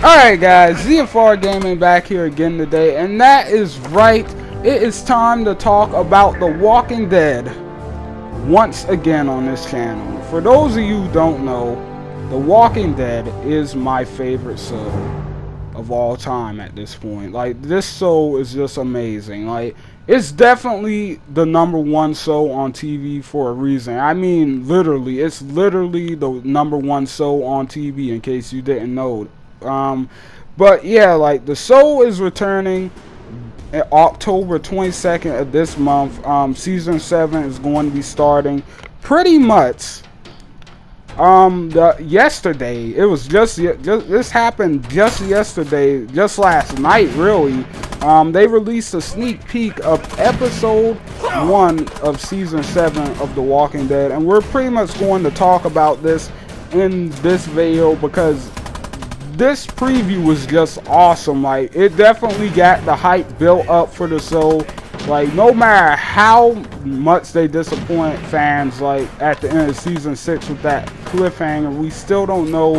Alright guys, ZFR Gaming back here again today, and that is right, it is time to talk about The Walking Dead once again on this channel. For those of you who don't know, The Walking Dead is my favorite show of all time at this point. Like, this show is just amazing. Like, it's definitely the #1 show on TV for a reason. I mean, literally, it's literally the #1 show on TV, in case you didn't know. But yeah, like, the show is returning October 22nd of this month. Season 7 is going to be starting pretty much yesterday. It was just this happened just yesterday, just last night really. They released a sneak peek of episode 1 of season 7 of The Walking Dead, and we're pretty much going to talk about this in this video because this preview was just awesome. Like, it definitely got the hype built up for the show. Like, no matter how much they disappoint fans, like at the end of season 6 with that cliffhanger, we still don't know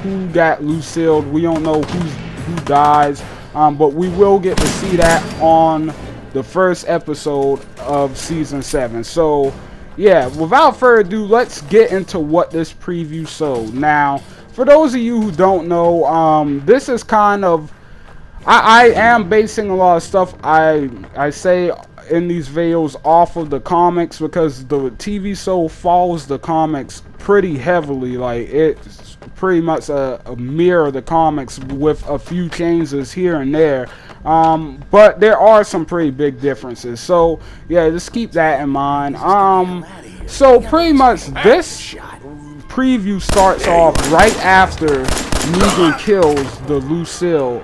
who got Lucille. We don't know who dies, but we will get to see that on the first episode of season 7. So yeah, without further ado, let's get into what this preview showed. Now, for those of you who don't know, this is kind of, I am basing a lot of stuff I say in these videos off of the comics, because the TV show follows the comics pretty heavily. Like, it's pretty much a mirror of the comics with a few changes here and there. But there are some pretty big differences. So yeah, just keep that in mind. So pretty much this preview starts off right after Negan kills the Lucille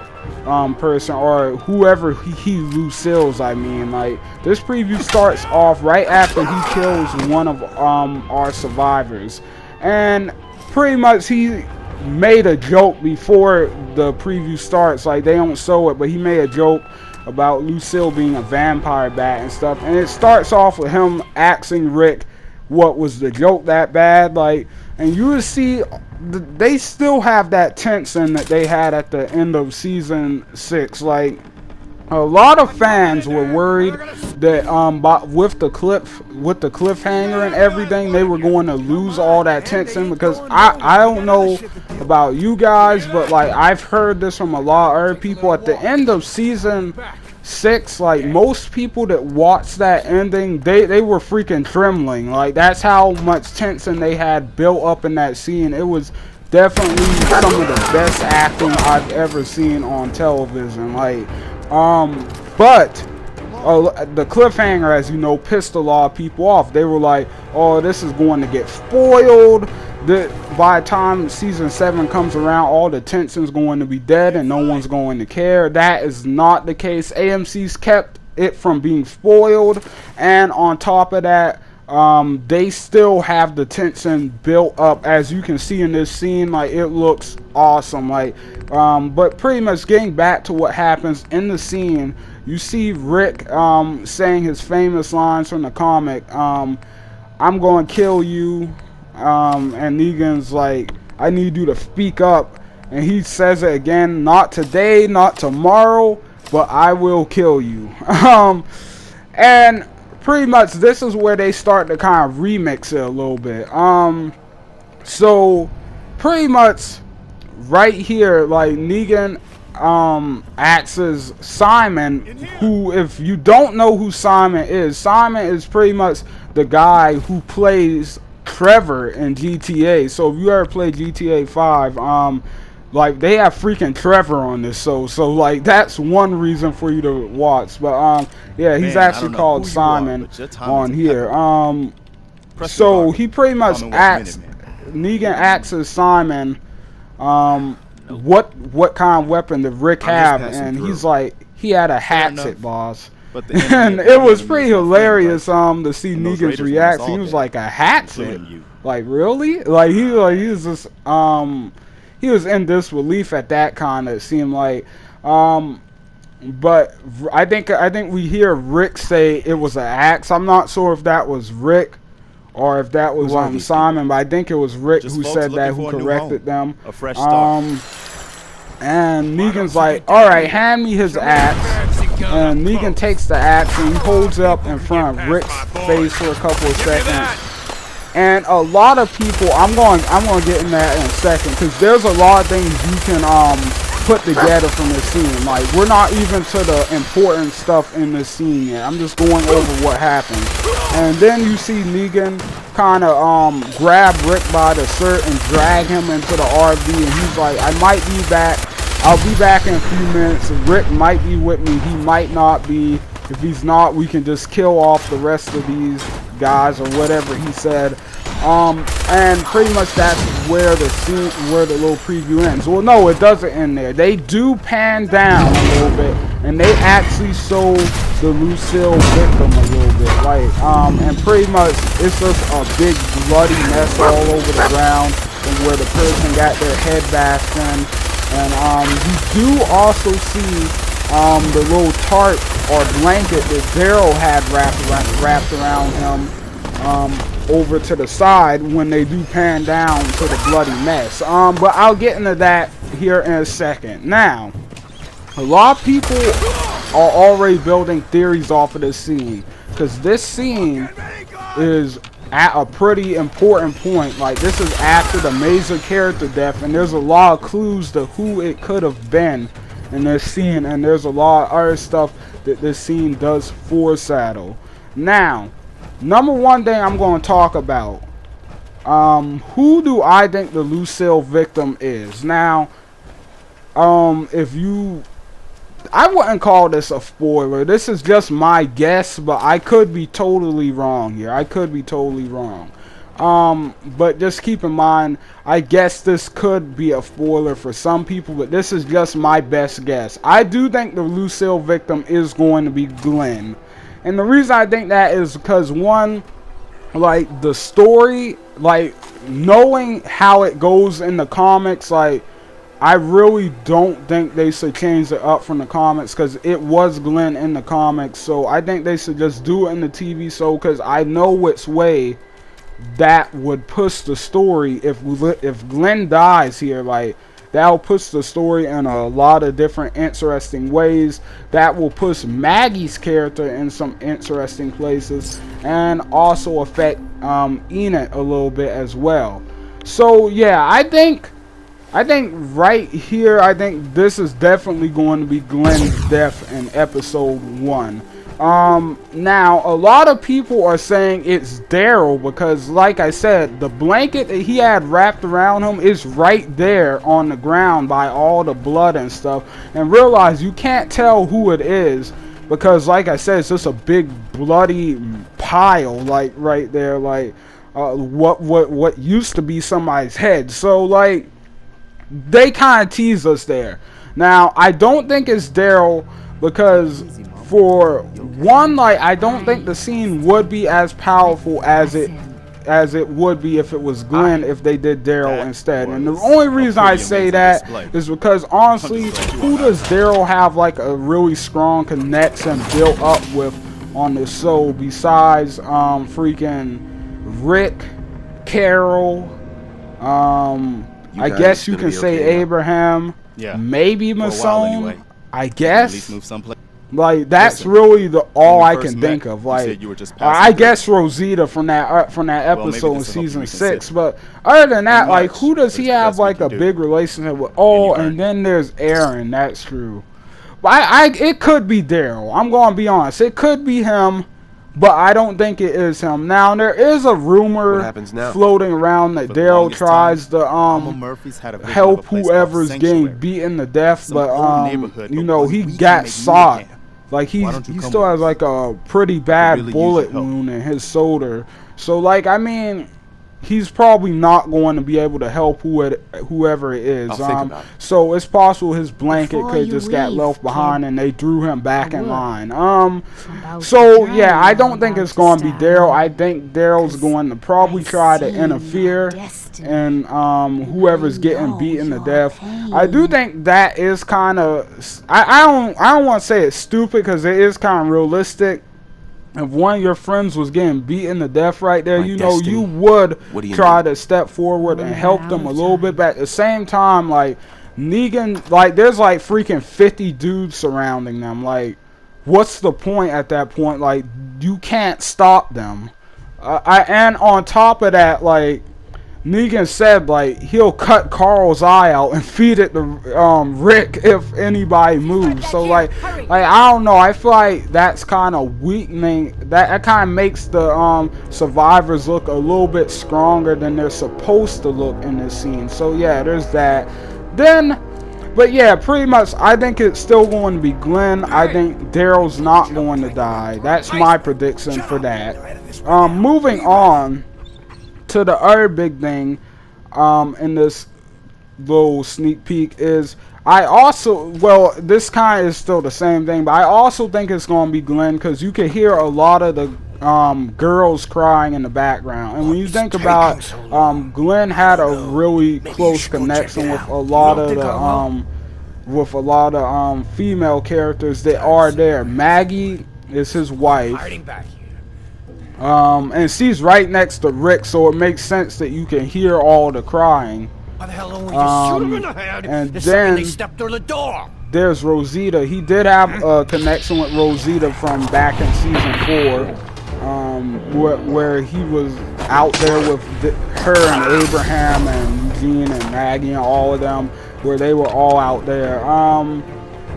person, or whoever he Lucille's. I mean, like, this preview starts off right after he kills one of our survivors, and pretty much he made a joke before the preview starts. Like, they don't show it, but he made a joke about Lucille being a vampire bat and stuff, and it starts off with him asking Rick what was the joke that bad. Like, and you will see they still have that tension that they had at the end of season 6. Like, a lot of fans were worried that with the cliffhanger and everything, they were going to lose all that tension, because I don't know about you guys, but like, I've heard this from a lot of other people. At the end of season 6, like, most people that watched that ending, they were freaking trembling. Like, that's how much tension they had built up in that scene. It was definitely some of the best acting I've ever seen on television. Like, but the cliffhanger, as you know, pissed a lot of people off. They were like, oh, this is going to get spoiled. By the time season 7 comes around, all the tension's going to be dead and no one's going to care. That is not the case. AMC's kept it from being spoiled, and on top of that, they still have the tension built up, as you can see in this scene. Like, it looks awesome. Like, but pretty much getting back to what happens in the scene, you see Rick saying his famous lines from the comic, I'm going to kill you. And Negan's like, I need you to speak up, and he says it again, not today, not tomorrow, but I will kill you. And pretty much this is where they start to kind of remix it a little bit. So pretty much right here, like, Negan asks Simon, who, if you don't know who Simon is pretty much the guy who plays Trevor in GTA. So if you ever play GTA 5, like, they have freaking Trevor on this show, so like, that's one reason for you to watch. But yeah, he's actually called Simon on here. So he pretty much asks, Negan asks Simon, what kind of weapon did Rick have, and he's like, he had a hatchet, boss. And it was pretty hilarious to see Negan's reaction. He was like, a hatchet? Like, really? Like, he was just he was in disbelief at that. Kind of seemed like, but I think we hear Rick say it was an axe. I'm not sure if that was Rick or if that was Simon, but I think it was Rick who said that, who corrected them. A fresh start. And Negan's like, alright, hand me his axe. And Negan takes the axe and he holds it up in front of Rick's face for a couple of seconds. And a lot of people, I'm going to get in that in a second, because there's a lot of things you can put together from this scene. Like, we're not even to the important stuff in this scene yet. I'm just going over what happened. And then you see Negan kind of grab Rick by the shirt and drag him into the RV, and he's like, I might be back. I'll be back in a few minutes. Rick might be with me. He might not be. If he's not, we can just kill off the rest of these guys or whatever he said. And pretty much that's where the scene, where the little preview ends. Well, no, it doesn't end there. They do pan down a little bit, and they actually show the Lucille victim a little bit, like, and pretty much it's just a big bloody mess all over the ground, and where the person got their head bashed in. And you do also see the little tarp or blanket that Daryl had wrapped around him over to the side when they do pan down to the bloody mess. But I'll get into that here in a second. Now, a lot of people are already building theories off of this scene, because this scene is at a pretty important point. Like, this is after the major character death, and there's a lot of clues to who it could have been in this scene, and there's a lot of other stuff that this scene does foreshadow. Now, number one thing I'm going to talk about, who do I think the Lucille victim is? Now, I wouldn't call this a spoiler. This is just my guess, but I could be totally wrong here. I could be totally wrong. But just keep in mind, I guess this could be a spoiler for some people, but this is just my best guess. I do think the Lucille victim is going to be Glenn. And the reason I think that is because, one, like, the story, like, knowing how it goes in the comics, like, I really don't think they should change it up from the comics, because it was Glenn in the comics. So I think they should just do it in the TV show, because I know which way that would push the story. If Glenn dies here, like, that'll push the story in a lot of different interesting ways. That will push Maggie's character in some interesting places, and also affect Enid a little bit as well. So yeah, I think right here, I think this is definitely going to be Glenn's death in episode 1. Now, a lot of people are saying it's Daryl, because, like I said, the blanket that he had wrapped around him is right there on the ground by all the blood and stuff. And realize you can't tell who it is, because, like I said, it's just a big bloody pile, like, right there, like, what used to be somebody's head. So, like, they kind of tease us there. Now, I don't think it's Daryl, because for one, like, I don't think the scene would be as powerful as it would be if it was Glenn, if they did Daryl instead. And the only reason I say that is because, honestly, who does Daryl have like a really strong connection built up with on the show besides freaking Rick, Carol, I guess you can say Abraham, maybe Masson, I guess. Like, that's really all I can think of. Like, I guess Rosita from that episode in season 6. But other than that, like, who does he have like a big relationship with? Oh, and then there's Aaron. That's true. But it could be Daryl. I'm gonna be honest. It could be him, but I don't think it is him. Now, there is a rumor floating around that Daryl tries to help whoever's getting beaten to death, but you know, he got shot. Like, he still has like a pretty bad bullet wound in his shoulder. So, like, I mean, he's probably not going to be able to help whoever it is. So it's possible his blanket could just got left behind and they threw him back in line. So yeah, I don't think it's going to be Daryl. I think Daryl's going to probably try to interfere and whoever's getting beaten to death. I do think that is kind of, I don't want to say it's stupid, because it is kind of realistic. If one of your friends was getting beaten to death right there, you know, you would try to step forward and help them a little bit. But at the same time, like, Negan, like, there's like freaking 50 dudes surrounding them. Like, what's the point at that point? Like, you can't stop them. And on top of that, like, Negan said, like, he'll cut Carl's eye out and feed it to Rick if anybody moves. So like I don't know, I feel like that's kind of weakening. That kind of makes the survivors look a little bit stronger than they're supposed to look in this scene. So yeah, there's that. Then, but yeah, pretty much I think it's still going to be Glenn. I think Daryl's not going to die. That's my prediction for that. Moving on to the other big thing in this little sneak peek is, I also, well, this kind of is still the same thing, but I also think it's going to be Glenn, because you can hear a lot of the girls crying in the background. And when you think about Glenn had a really close connection with a lot of the female characters that are there. Maggie is his wife. And she's right next to Rick, so it makes sense that you can hear all the crying. And then there's Rosita. He did have a connection with Rosita from back in season 4, where he was out there with her and Abraham and Eugene and Maggie and all of them, where they were all out there.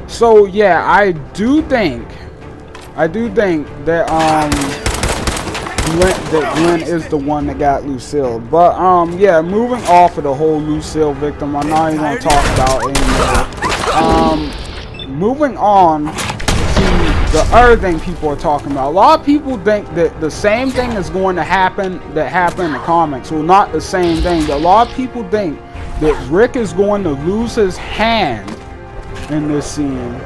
So yeah, I do think that Glenn is the one that got Lucille. But yeah, moving off of the whole Lucille victim, I'm not even going to talk about it anymore. Moving on to the other thing people are talking about. A lot of people think that the same thing is going to happen that happened in the comics. Well, not the same thing, but a lot of people think that Rick is going to lose his hand in this scene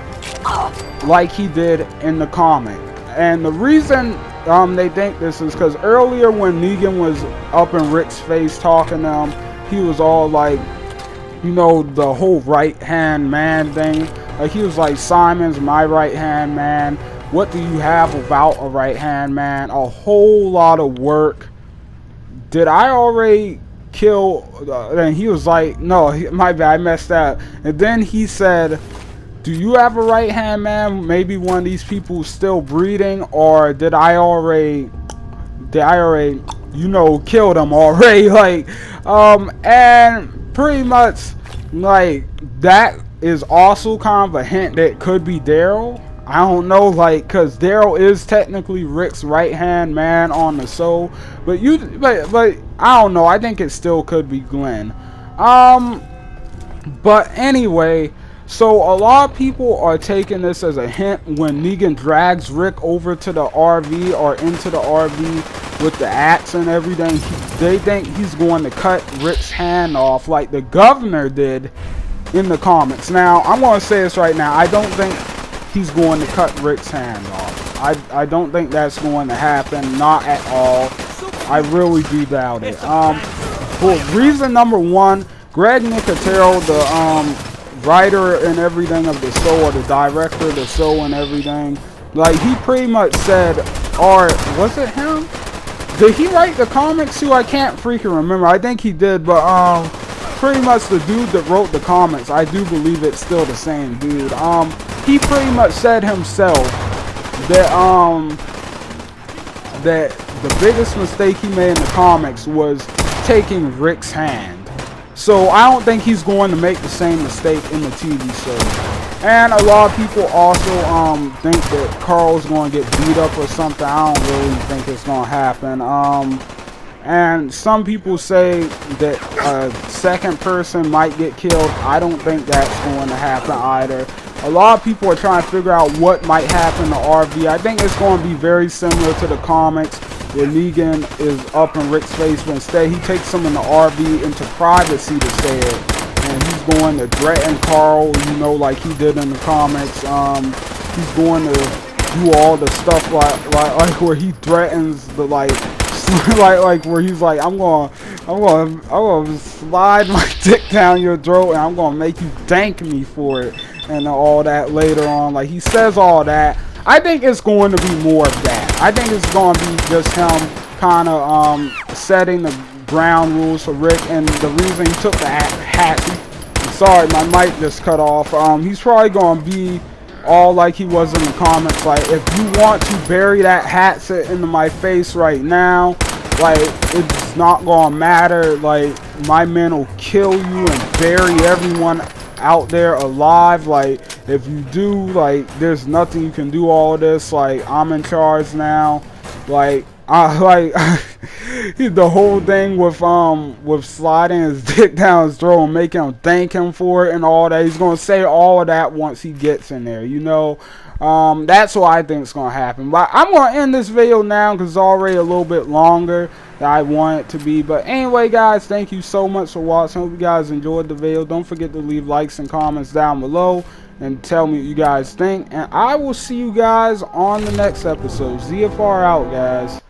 like he did in the comic. And the reason they think this is because earlier when Negan was up in Rick's face talking to him, he was all like, you know, the whole right-hand man thing. Like, he was like, Simon's my right-hand man. What do you have without a right-hand man? A whole lot of work. Did I already kill? And he was like, no, my bad, I messed up. And then he said, do you have a right-hand man? Maybe one of these people still breeding, or did I already, you know, kill them already? Like, and pretty much, like, that is also kind of a hint that it could be Daryl. I don't know, like, because Daryl is technically Rick's right-hand man on the show, but I don't know. I think it still could be Glenn. But anyway. So a lot of people are taking this as a hint when Negan drags Rick over to the RV or into the RV with the axe and everything. They think he's going to cut Rick's hand off like the governor did in the comics. Now, I'm going to say this right now. I don't think he's going to cut Rick's hand off. I don't think that's going to happen. Not at all. I really do doubt it. For reason number one, Greg Nicotero, the writer and everything of the show, or the director of the show and everything, like, he pretty much said, or was it him? Did he write the comics too? I can't freaking remember. I think he did, but pretty much the dude that wrote the comics, I do believe it's still the same dude. He pretty much said himself that that the biggest mistake he made in the comics was taking Rick's hand. So I don't think he's going to make the same mistake in the TV show. And a lot of people also think that Carl's going to get beat up or something. I don't really think it's going to happen. And some people say that a second person might get killed. I don't think that's going to happen either. A lot of people are trying to figure out what might happen to RV. I think it's going to be very similar to the comics, where Negan is up in Rick's face, but instead he takes him in the RV into privacy to say it. And he's going to threaten Carl, you know, like he did in the comics. He's going to do all the stuff like where he threatens the like where he's like, I'm gonna slide my dick down your throat and I'm gonna make you thank me for it and all that later on. Like, he says all that. I think it's going to be more of that. I think it's going to be just him kind of setting the ground rules for Rick, and the reason he took the hat, sorry, my mic just cut off. He's probably gonna be all like he was in the comments. Like, if you want to bury that hatchet into my face right now, like, it's not gonna matter. Like, my men will kill you and bury everyone out there alive. Like, if you do, like, there's nothing you can do. All this, like, I'm in charge now. Like, the whole thing with sliding his dick down his throat and making him thank him for it and all that. He's gonna say all of that once he gets in there, you know. That's what I think is gonna happen. But I'm gonna end this video now because it's already a little bit longer than I want it to be. But anyway, guys, thank you so much for watching. Hope you guys enjoyed the video. Don't forget to leave likes and comments down below and tell me what you guys think. And I will see you guys on the next episode. ZFR out, guys.